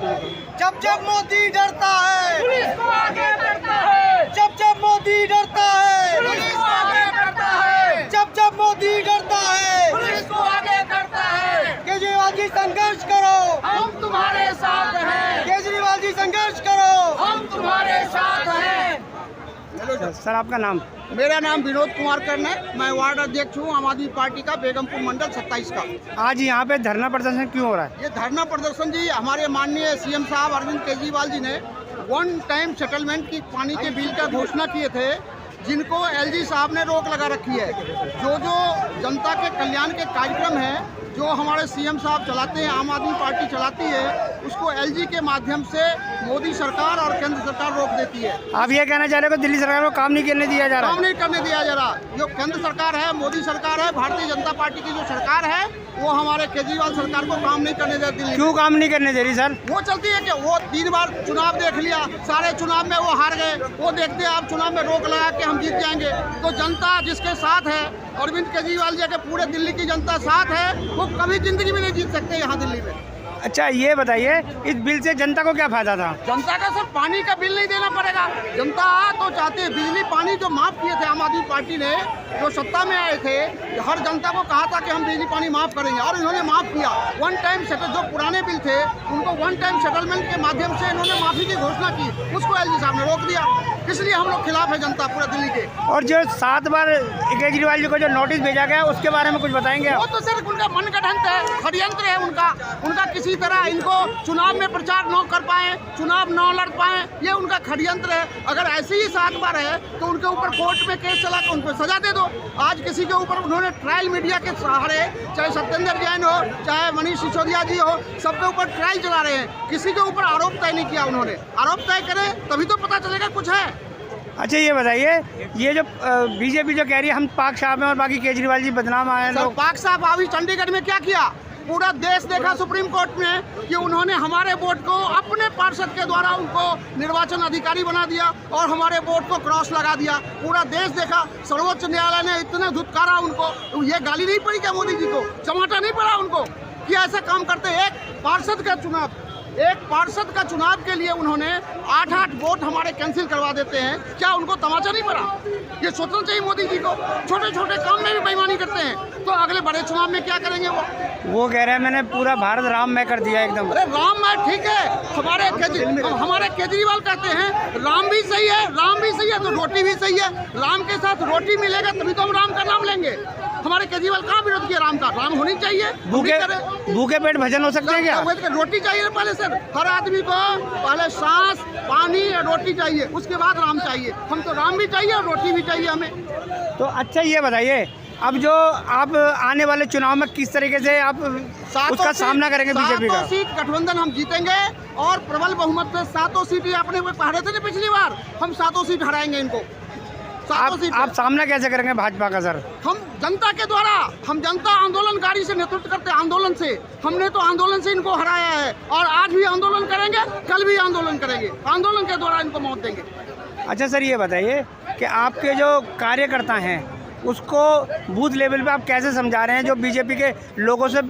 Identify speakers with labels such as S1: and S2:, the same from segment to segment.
S1: जब जब मोदी डरता है
S2: पुलिस को आगे करता है,
S1: जब जब मोदी डरता है
S2: पुलिस को आगे करता है,
S1: जब जब मोदी डरता है
S2: पुलिस को आगे करता है।
S1: केजरीवाल जी संघर्ष करो,
S2: हम तुम्हारे साथ हैं,
S1: केजरीवाल जी संघर्ष करो।
S2: हम तुम्हारे साथ हैं।
S3: सर आपका नाम?
S4: मेरा नाम विनोद कुमार कर्ण है। मैं वार्ड अध्यक्ष हूँ आम आदमी पार्टी का, बेगमपुर मंडल 27 का।
S3: आज यहाँ पे धरना प्रदर्शन क्यों हो रहा है?
S4: ये धरना प्रदर्शन जी हमारे माननीय सीएम साहब अरविंद केजरीवाल जी ने वन टाइम सेटलमेंट की पानी के बिल का घोषणा किए थे, जिनको एलजी साहब ने रोक लगा रखी है। जो जनता के कल्याण के कार्यक्रम हैं, जो हमारे सीएम साहब चलाते हैं, आम आदमी पार्टी चलाती है, उसको एलजी के माध्यम से मोदी सरकार और केंद्र सरकार रोक देती है।
S3: आप ये कहना चाह रहे हो कि दिल्ली सरकार को काम नहीं करने दिया जा रहा?
S4: काम नहीं करने दिया जा रहा। जो केंद्र सरकार है, मोदी सरकार है, भारतीय जनता पार्टी की जो सरकार है, वो हमारे केजरीवाल सरकार को काम नहीं करने देती।
S3: क्यों काम नहीं करने दे रही सर?
S4: वो चलती है कि वो 3 बार चुनाव देख लिया, सारे चुनाव में वो हार गए। वो देखते हैं आप चुनाव में रोक लगा के हम जीत जाएंगे। तो जनता जिसके साथ है, अरविंद केजरीवाल जी के पूरे दिल्ली की जनता साथ है, वो कभी जिंदगी में नहीं जीत सकते यहाँ दिल्ली में।
S3: अच्छा ये बताइए, इस बिल से जनता को क्या फायदा था?
S4: जनता का सर पानी का बिल नहीं देना पड़ेगा। जनता तो चाहती है बिजली पानी जो माफ किए थे आम आदमी पार्टी ने, जो सत्ता में आए थे, हर जनता को कहा था कि हम बिजली पानी माफ करेंगे, और इन्होंने माफ किया। वन टाइम सेटल जो पुराने बिल थे, उनको वन टाइम सेटलमेंट के माध्यम से इन्होंने माफी की घोषणा की, उसको एलजी साहब ने रोक दिया। इसलिए हम लोग खिलाफ है जनता पूरा दिल्ली के।
S3: और जो 7 बार केजरीवाल जी को जो नोटिस भेजा गया, उसके बारे में कुछ बताएंगे?
S4: वो तो सर उनका मनगढ़ंत है, षड्यंत्र है उनका किसी तरह इनको चुनाव में प्रचार न कर पाए, चुनाव न लड़ पाए, ये उनका षड्यंत्र है। अगर ऐसे ही 7 बार है तो उनके ऊपर कोर्ट में केस चला कर उनको सजा दे दो। आज किसी के ऊपर उन्होंने ट्रायल मीडिया के सहारे, चाहे सत्येंद्र जैन हो, चाहे मनीष सिसोदिया जी हो, सबके ऊपर ट्रायल चला रहे हैं। किसी के ऊपर आरोप तय नहीं किया उन्होंने। आरोप तय करें तभी तो पता चलेगा कुछ है।
S3: अच्छा ये बताइए, ये जो बीजेपी जो कह रही है हम पाक साहब हैं और बाकी केजरीवाल जी बदनाम आए
S4: सर,
S3: लोग।
S4: पाक साहब अभी चंडीगढ़ में क्या किया? पूरा देश देखा सुप्रीम कोर्ट में कि उन्होंने हमारे वोट को अपने पार्षद के द्वारा उनको निर्वाचन अधिकारी बना दिया और हमारे वोट को क्रॉस लगा दिया। पूरा देश देखा। सर्वोच्च न्यायालय ने इतना धुतकारा उनको। ये गाली नहीं पड़ी क्या मोदी जी को? चमाटा नहीं पड़ा उनको कि ऐसा काम करते? एक पार्षद का चुनाव के लिए उन्होंने 8-8 वोट हमारे कैंसिल करवा देते हैं। क्या उनको तमाचा नहीं पड़ा? ये सोचना चाहिए मोदी जी को। छोटे छोटे काम में भी बेईमानी करते हैं, तो अगले बड़े चुनाव में क्या करेंगे वो
S3: कह रहे हैं मैंने पूरा भारत राममय कर दिया एकदम।
S4: अरे राममय ठीक है, हमारे केजरीवाल कहते हैं राम भी सही है, राम भी सही है तो रोटी भी सही है। राम के साथ रोटी मिलेगा तभी तो हम राम का नाम लेंगे। हमारे केजरीवाल कहाँ विरोध किया राम का? राम होनी चाहिए।
S3: भूखे पेट भजन हो सकते हैं क्या?
S4: रोटी चाहिए पहले सर। हर आदमी को पहले सांस, पानी और रोटी चाहिए, उसके बाद राम चाहिए। हम तो राम भी चाहिए और रोटी भी चाहिए हमें।
S3: तो अच्छा ये बताइए, अब जो आप आने वाले चुनाव में किस तरीके से आप उसका सामना करेंगे बीजेपी का?
S4: 7 सीट गठबंधन हम जीतेंगे और प्रबल बहुमत से 7 सीट अपने कह रहे थे ना पिछली बार, हम 7 सीट हराएंगे इनको।
S3: आप सामना कैसे करेंगे भाजपा का सर?
S4: हम जनता के द्वारा, हम जनता आंदोलनकारी से नेतृत्व करते हैं। आंदोलन से हमने तो आंदोलन से इनको हराया है और आज भी आंदोलन करेंगे, कल भी आंदोलन करेंगे। आंदोलन के द्वारा इनको मौत देंगे।
S3: अच्छा सर ये बताइए कि आपके जो कार्यकर्ता हैं उसको बूथ लेवल पे आप कैसे समझा रहे हैं, जो बीजेपी के लोगों से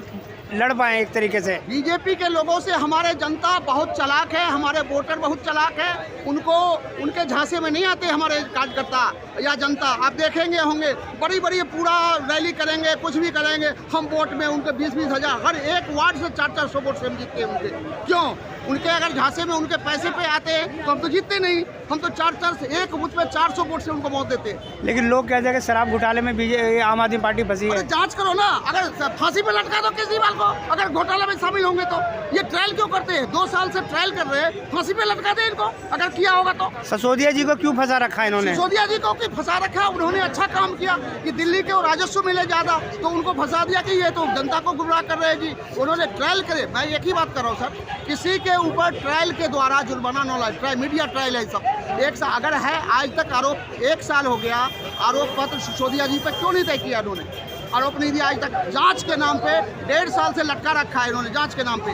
S3: लड़ पाए एक तरीके से?
S4: बीजेपी के लोगों से हमारे जनता बहुत चालाक है, हमारे वोटर बहुत चालाक है। उनको उनके झांसे में नहीं आते हमारे कार्यकर्ता या जनता। आप देखेंगे होंगे बड़ी बड़ी पूरा रैली करेंगे, कुछ भी करेंगे। हम वोट में उनके 20-20 हज़ार, हर एक वार्ड से 400 वोट से हम जीतते हैं उनके। क्यों? उनके अगर झांसे में उनके पैसे पे आते हैं तो हम तो जीतते नहीं। हम तो 4 से एक बूथ में 400 वोट से उनको मौत देते हैं।
S3: लेकिन लोग कहते हैं कि शराब घोटाले में बीजेपी आम आदमी पार्टी फंसी है।
S4: जांच करो ना, अगर फांसी पे लटका दो केजरीवाल को, अगर घोटाला में शामिल होंगे तो। ये ट्रायल क्यों करते हैं? 2 साल से ट्रायल कर रहे हैं, फांसी पे लटका दे इनको अगर किया होगा तो।
S3: सिसोदिया जी को क्यों फंसा रखा है इन्होंने?
S4: सिसोदिया जी को फंसा रखा, उन्होंने अच्छा काम किया कि दिल्ली के राजस्व मिले ज्यादा, तो उनको फंसा दिया कि ये तो जनता को गुमराह कर रहे हैं जी। उन्होंने ट्रायल करे। मैं एक ही बात कर रहा हूँ सर, किसी के ऊपर ट्रायल के द्वारा जुर्माना न लाए। ट्रायल मीडिया ट्रायल है सब। एक साल अगर है, आज तक आरोप 1 साल हो गया, आरोप पत्र सिसोदिया जी पर क्यों नहीं तय किया? उन्होंने आरोप नहीं दिया आज तक। जांच के नाम पे 1.5 साल से लटका रखा है इन्होंने, जांच के नाम पे।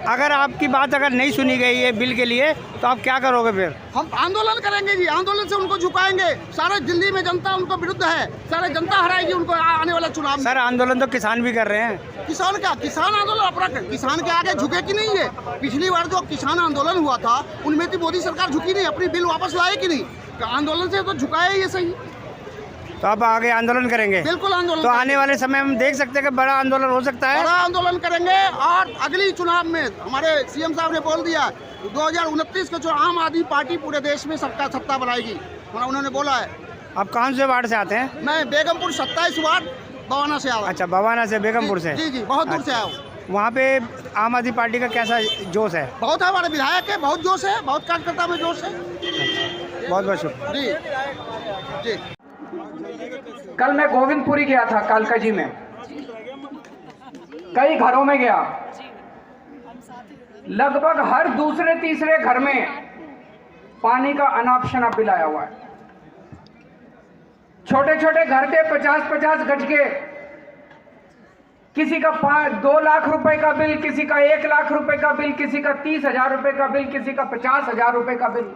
S3: अगर आपकी बात अगर नहीं सुनी गई है बिल के लिए तो आप क्या करोगे फिर?
S4: हम आंदोलन करेंगे जी, आंदोलन से उनको झुकाएंगे। सारे दिल्ली में जनता उनको विरुद्ध है, सारे जनता हराएगी उनको आने वाले चुनाव में।
S3: सर आंदोलन तो किसान भी कर रहे हैं।
S4: किसान क्या, किसान आंदोलन अपना किसान के आगे झुके कि नहीं है? पिछली बार जो किसान आंदोलन हुआ था उनमें तो मोदी सरकार झुकी नहीं, अपनी बिल वापस लाए कि नहीं? आंदोलन से तो झुकाए ये सही।
S3: तो अब आगे आंदोलन करेंगे?
S4: बिल्कुल आंदोलन।
S3: तो आने वाले समय में देख सकते हैं कि बड़ा आंदोलन हो सकता है।
S4: बड़ा आंदोलन करेंगे और अगली चुनाव में हमारे सीएम साहब ने बोल दिया 2029 के जो आम आदमी पार्टी पूरे देश में सबका सत्ता बनाएगी, उन्होंने बोला है।
S3: आप कौन से वार्ड से आते हैं?
S4: मैं बेगमपुर 27 वार्ड बवाना से आया।
S3: अच्छा, बवाना से, बेगमपुर से।
S4: जी, बहुत दूर से आया हूँ।
S3: वहाँ पे आम आदमी पार्टी का कैसा जोश है?
S4: बहुत है, हमारे विधायक है, बहुत जोश है, बहुत कार्यकर्ता में जोश है।
S3: बहुत बहुत शुक्रिया
S4: जी जी।
S5: कल मैं गोविंदपुरी गया था, कालकाजी में, कई घरों में गया। लगभग हर दूसरे तीसरे घर में पानी का अनाप शनाप बिल आया हुआ है। छोटे छोटे घर थे 50-50 गज के, किसी का 2 लाख रुपए का बिल, किसी का 1 लाख रुपए का बिल, किसी का 30,000 रुपए का बिल, किसी का 50,000 रुपए का बिल।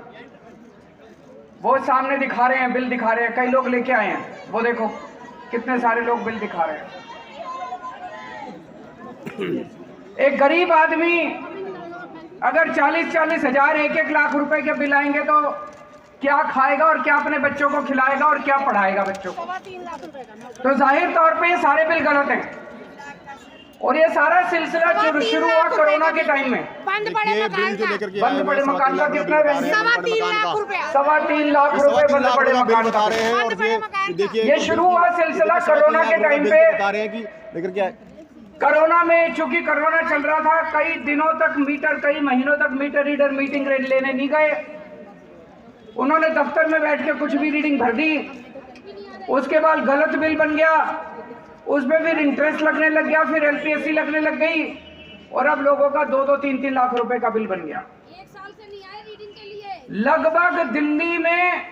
S5: वो सामने दिखा रहे हैं, बिल दिखा रहे हैं, कई लोग लेके आए हैं, वो देखो कितने सारे लोग बिल दिखा रहे हैं। एक गरीब आदमी अगर 40-40 हजार 1-1 लाख रुपए के बिल आएंगे तो क्या खाएगा और क्या अपने बच्चों को खिलाएगा और क्या पढ़ाएगा बच्चों को? तो जाहिर तौर पे ये सारे बिल गलत हैं। और ये सारा सिलसिला शुरू हुआ कोरोना के टाइम में।
S6: बंद पड़े
S5: मकान का कितना है?
S6: 3.25 लाख रुपया।
S5: 3.25 लाख रुपए बंद पड़े मकान
S7: बता रहे हैं। और देखिए
S5: ये शुरू हुआ सिलसिला कोरोना के टाइम पे।
S7: बता रहे हैं कि लेकर क्या है,
S5: कोरोना में, चूंकि कोरोना चल रहा था, कई दिनों तक मीटर, कई महीनों तक मीटर रीडर मीटिंग लेने नहीं गए। उन्होंने दफ्तर में बैठ के कुछ भी रीडिंग भर दी, उसके बाद गलत बिल बन गया, उसमें फिर इंटरेस्ट लगने लग गया, फिर LPSC लगने लग गई, और अब लोगों का 2-2, 3-3 लाख रुपए का बिल बन गया।
S6: 1 साल से नहीं आए रीडिंग के लिए।
S5: लगभग दिल्ली में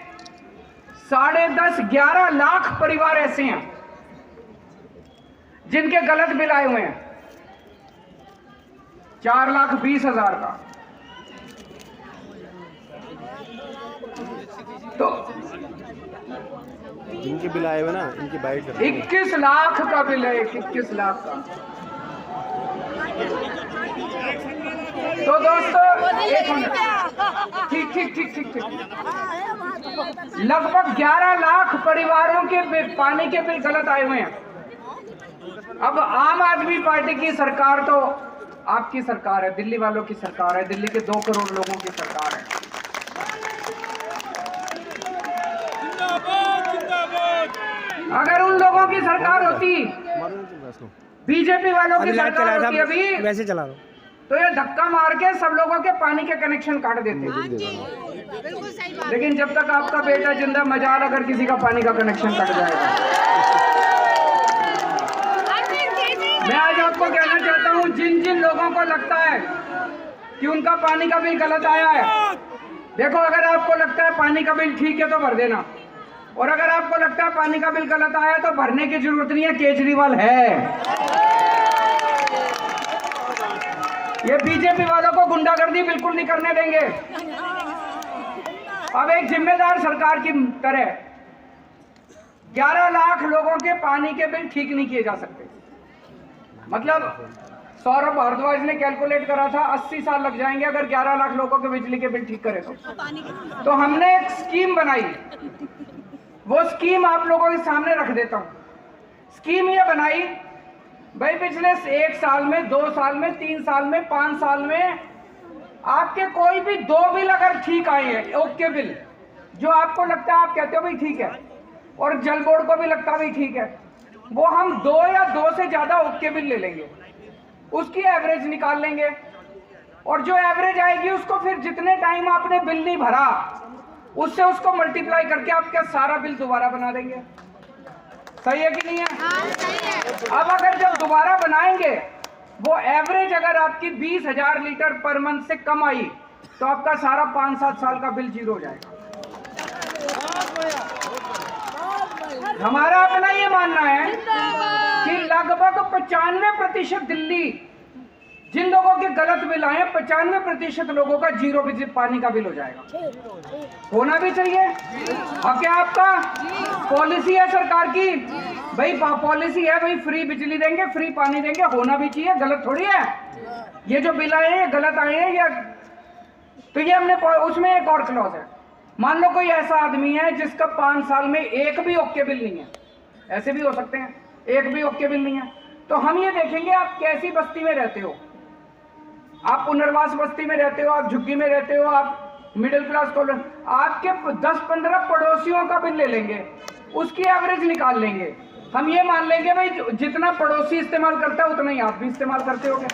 S5: 10.5-11 लाख परिवार ऐसे हैं जिनके गलत बिल आए हुए हैं। 4,20,000 का। तो
S7: जिनके बिल आए हुए ना, इनकी बाइट
S5: 21 लाख का बिल है, 21 लाख का। तो दोस्तों ठीक। लगभग 11 लाख परिवारों के पानी के बिल गलत आए हुए हैं। अब आम आदमी पार्टी की सरकार तो आपकी सरकार है, दिल्ली वालों की सरकार है, दिल्ली के 2 करोड़ लोगों की सरकार है। अगर उन लोगों की सरकार होती, बीजेपी वालों की सरकार होती अभी,
S3: वैसे चला लो,
S5: तो ये धक्का मार के सब लोगों के पानी के कनेक्शन काट देते।
S6: बिल्कुल सही बात।
S5: लेकिन जब तक आपका बेटा जिंदा, मजाल अगर किसी का पानी का कनेक्शन कट जाएगा। मैं आज आपको कहना चाहता हूँ, जिन जिन लोगों को लगता है कि उनका पानी का बिल गलत आया है, देखो, अगर आपको लगता है पानी का बिल ठीक है तो भर देना, और अगर आपको लगता है पानी का बिल गलत आया तो भरने की जरूरत नहीं है, केजरीवाल है। ये बीजेपी वालों को गुंडागर्दी बिल्कुल नहीं करने देंगे। अब एक जिम्मेदार सरकार की तरह 11 लाख लोगों के पानी के बिल ठीक नहीं किए जा सकते। मतलब सौरभ भारद्वाज ने कैलकुलेट करा था 80 साल लग जाएंगे अगर 11 लाख लोगों के बिजली के बिल ठीक करे तो हमने एक स्कीम बनाई। वो स्कीम आप लोगों के सामने रख देता हूं। स्कीम ये बनाई भाई, पिछले 1 साल में, 2 साल में, 3 साल में, 5 साल में आपके कोई भी 2 बिल अगर ठीक आए हैं, ओके बिल, जो आपको लगता है, आप कहते हो भाई ठीक है, और जल बोर्ड को भी लगता है भाई ठीक है, वो हम 2 या 2 से ज्यादा ओके बिल ले लेंगे, उसकी एवरेज निकाल लेंगे, और जो एवरेज आएगी उसको फिर जितने टाइम आपने बिल नहीं भरा उससे उसको मल्टीप्लाई करके आपका सारा बिल दोबारा बना देंगे। सही है कि नहीं है?
S6: हाँ, सही है।
S5: अब अगर जब दोबारा बनाएंगे, वो एवरेज अगर आपकी 20,000 लीटर पर मंथ से कम आई तो आपका सारा 5-7 साल का बिल जीरो हो जाएगा। हमारा अपना ये मानना है कि लगभग 95% दिल्ली जिन लोगों के गलत बिल आए 95% लोगों का 0 बिजली पानी का बिल हो जाएगा। होना भी चाहिए। हक है आपका, पॉलिसी है सरकार की भाई, पॉलिसी है भाई, फ्री बिजली देंगे, फ्री पानी देंगे, होना भी चाहिए, गलत थोड़ी है। ये जो बिल आए हैं गलत आए हैं या तो ये हमने उसमें एक और क्लॉज है, मान लो कोई ऐसा आदमी है जिसका 5 साल में एक भी ओके बिल नहीं है, ऐसे भी हो सकते हैं, एक भी ओके बिल नहीं है, तो हम ये देखेंगे आप कैसी बस्ती में रहते हो, आप पुनर्वास बस्ती में रहते हो, आप झुग्गी में रहते हो, आप मिडिल क्लास कॉलोनी, आपके 10-15 पड़ोसियों का बिल ले लेंगे, उसकी एवरेज निकाल लेंगे, हम ये मान लेंगे भाई जितना पड़ोसी इस्तेमाल करता है उतना ही आप भी इस्तेमाल करते होगे।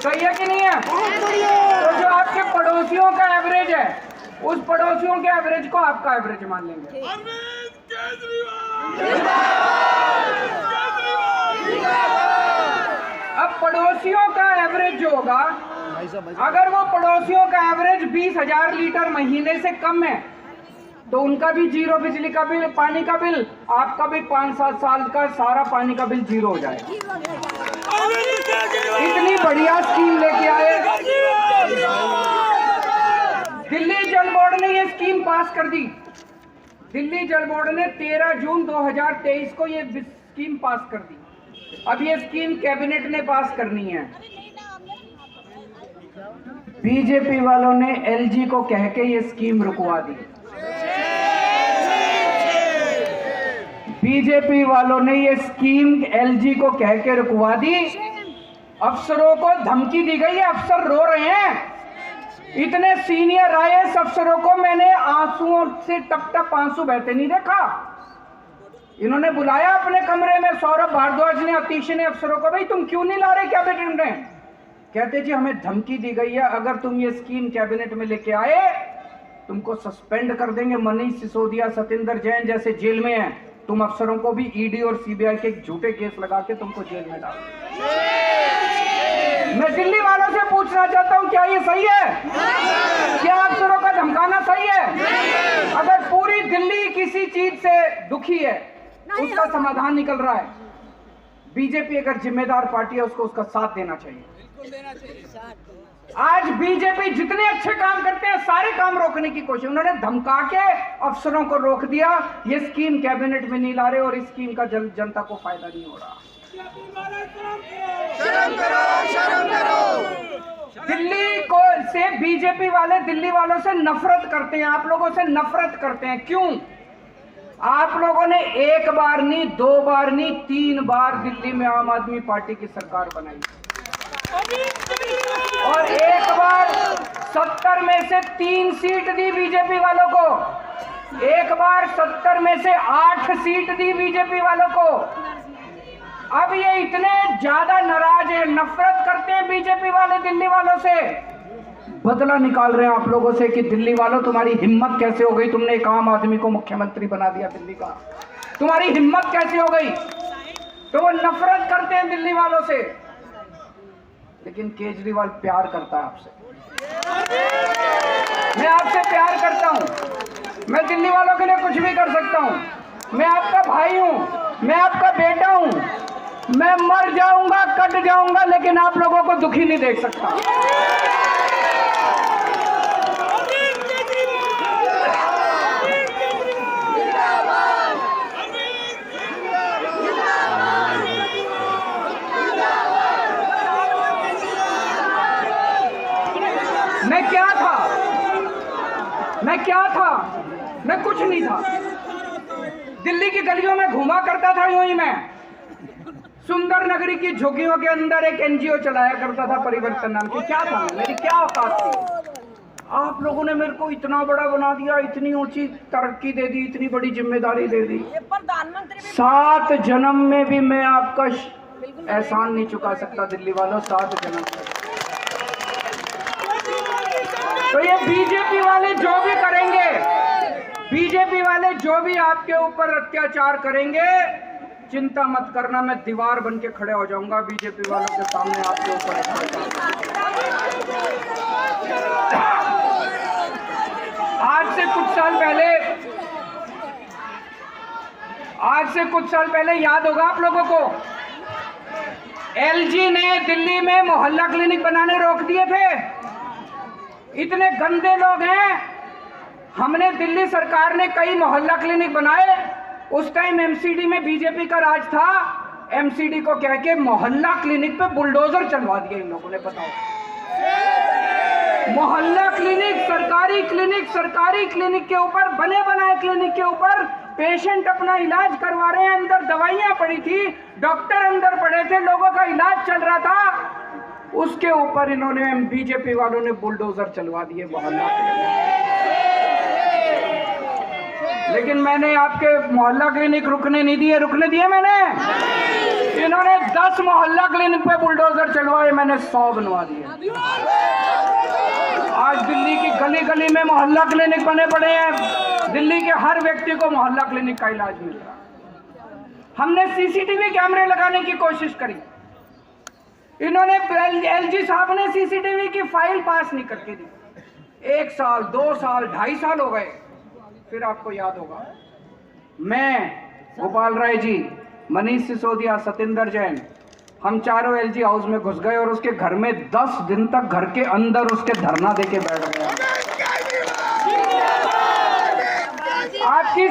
S5: सही है कि नहीं है? तो जो आपके पड़ोसियों का एवरेज है उस पड़ोसियों के एवरेज को आपका एवरेज मान लेंगे। अब पड़ोसियों का एवरेज जो होगा, अगर वो पड़ोसियों का एवरेज 20,000 लीटर महीने से कम है तो उनका भी 0 बिजली का बिल, पानी का बिल, आपका भी 5-7 साल का सारा पानी का बिल 0 हो जाएगा। इतनी बढ़िया स्कीम लेके आए, दिल्ली जल बोर्ड ने ये स्कीम पास कर दी। दिल्ली जल बोर्ड ने 13 जून 2023 को ये स्कीम पास कर दी। अब ये स्कीम कैबिनेट ने पास करनी है। बीजेपी वालों ने एलजी को कह के ये स्कीम रुकवा दी। बीजेपी वालों ने ये स्कीम एलजी को कह के रुकवा दी। अफसरों को धमकी दी गई है, अफसर रो रहे हैं। इतने सीनियर आईएएस अफसरों को मैंने आंसुओं से टप-टप आंसू बहते नहीं देखा। इन्होंने बुलाया अपने कमरे में, सौरभ भारद्वाज ने, अतीश ने अफसरों को, भाई तुम क्यों नहीं ला रहे कैबिनेट में? कहते जी हमें धमकी दी गई है, अगर तुम ये स्कीम कैबिनेट में लेके आए तुमको सस्पेंड कर देंगे। मनीष सिसोदिया, सत्येंद्र जैन जैसे जेल में हैं, तुम अफसरों को भी ईडी और सीबीआई के झूठे केस लगा के तुमको जेल में डाल। मैं दिल्ली वालों से पूछना चाहता हूं, क्या ये सही है? क्या अफसरों का धमकाना सही है? अगर पूरी दिल्ली किसी चीज से दुखी है, उसका समाधान निकल रहा है, बीजेपी अगर जिम्मेदार पार्टी है उसको उसका साथ देना चाहिए। आज बीजेपी जितने अच्छे काम करते हैं सारे काम रोकने की कोशिश, उन्होंने धमका के अफसरों को रोक दिया। ये स्कीम कैबिनेट में नहीं ला रहे और इस स्कीम का जनता को फायदा नहीं हो रहा।
S2: शर्म करो, शर्म करो।
S5: दिल्ली को से बीजेपी वाले दिल्ली वालों से नफरत करते हैं, आप लोगों से नफरत करते हैं। क्यों? आप लोगों ने एक बार नहीं, 2 बार नहीं, 3 बार दिल्ली में आम आदमी पार्टी की सरकार बनाई और एक बार 70 में से 3 सीट दी बीजेपी वालों को, एक बार 70 में से 8 सीट दी बीजेपी वालों को। अब ये इतने ज्यादा नाराज है, नफरत करते हैं बीजेपी वाले दिल्ली वालों से, बदला निकाल रहे हैं आप लोगों से कि दिल्ली वालों तुम्हारी हिम्मत कैसे हो गई, तुमने एक आम आदमी को मुख्यमंत्री बना दिया दिल्ली का, तुम्हारी हिम्मत कैसे हो गई? तो वो नफरत करते हैं दिल्ली वालों से। लेकिन केजरीवाल प्यार करता है आपसे, मैं आपसे प्यार करता हूं, मैं दिल्ली वालों के लिए कुछ भी कर सकता हूं। मैं आपका भाई हूं, मैं आपका बेटा हूं, मैं मर जाऊंगा, कट जाऊंगा, लेकिन आप लोगों को दुखी नहीं देख सकता। मैं क्या था? मैं कुछ नहीं था। दिल्ली की गलियों में घूमा करता था यूं ही। मैं सुंदर नगरी की झुग्गियों के अंदर एक एनजीओ चलाया करता था, परिवर्तन नाम की। क्या था? मेरी क्या औकात थी? आप लोगों ने मेरे को इतना बड़ा बना दिया, इतनी ऊंची तरक्की दे दी, इतनी बड़ी जिम्मेदारी दे दी। 7 जन्म में भी मैं आपका एहसान नहीं चुका सकता दिल्ली वालों, 7 जन्म में। तो ये बीजेपी वाले जो भी करेंगे, बीजेपी वाले जो भी आपके ऊपर अत्याचार करेंगे, चिंता मत करना, मैं दीवार बन के खड़े हो जाऊंगा बीजेपी वालों के सामने आपके ऊपर अत्याचार। आज से कुछ साल पहले याद होगा आप लोगों को, एलजी ने दिल्ली में मोहल्ला क्लिनिक बनाने रोक दिए थे। इतने गंदे लोग हैं। हमने दिल्ली सरकार ने कई मोहल्ला क्लिनिक बनाए। उस टाइम एमसीडी में बीजेपी का राज था। एमसीडी को कह के मोहल्ला क्लिनिक पे बुलडोजर चलवा दिए इन लोगों ने। बताओ, मोहल्ला क्लिनिक, सरकारी क्लिनिक के ऊपर, बने बनाए क्लिनिक के ऊपर पेशेंट अपना इलाज करवा रहे हैं। अंदर दवाइयां पड़ी थी, डॉक्टर अंदर पड़े थे, लोगों का इलाज चल रहा था। उसके ऊपर इन्होंने, बीजेपी वालों ने बुलडोजर चलवा दिए मोहल्ला क्लिनिक। लेकिन मैंने आपके मोहल्ला क्लिनिक रुकने नहीं दिए। रुकने दिए मैंने? इन्होंने 10 मोहल्ला क्लिनिक पे बुलडोजर चलवाए, मैंने 100 बनवा दिए। आज दिल्ली की गली गली में मोहल्ला क्लिनिक बने पड़े हैं। दिल्ली के हर व्यक्ति को मोहल्ला क्लिनिक का इलाज मिल रहा। हमने सीसीटीवी कैमरे लगाने की कोशिश करी। इन्होंने, एलजी साहब ने सीसीटीवी की फाइल पास नहीं करके दी। 1 साल, 2 साल, 2.5 साल हो गए। फिर आपको याद होगा, मैं, गोपाल राय जी, मनीष सिसोदिया, सतेंद्र जैन, हम चारों एलजी हाउस में घुस गए और उसके घर में 10 दिन तक घर के अंदर उसके धरना देके बैठ गए। आपकी